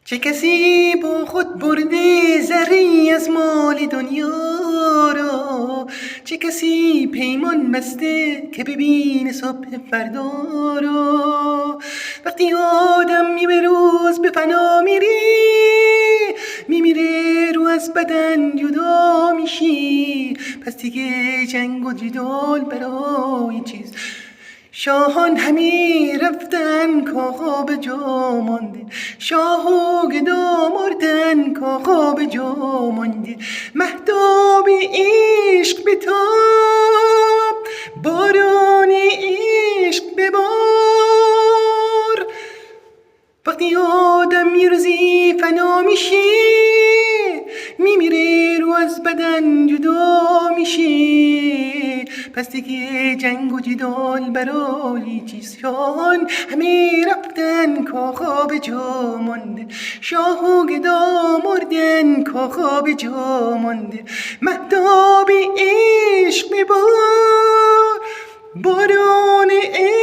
چه کسی با خود برده ذره‌ای از مال دنیا را، چه کسی پیمان بسته که ببینه صبح فردا را. وقتی آدم به روز به فنا میمیره رو از بدن جدا میشی، پس دیگه جنگ و جدال برای چیز؟ شاهان همی رفتن کاخا به جا مانده، شاه و گدا مردن کاخا به جا مانده. مهتاب عشق بتاب، باران عشق ببار. وقتی آدم یه روزی فنا میشه، میمیره رو از بدن جدا میشه، پس دیگه جنگ و جدال برای چیز؟ شاهان همه رفتن کاخا به جا مانده، شاه و گدا مردن کاخا به جا مانده. مهتاب عشق ببار، باران عشق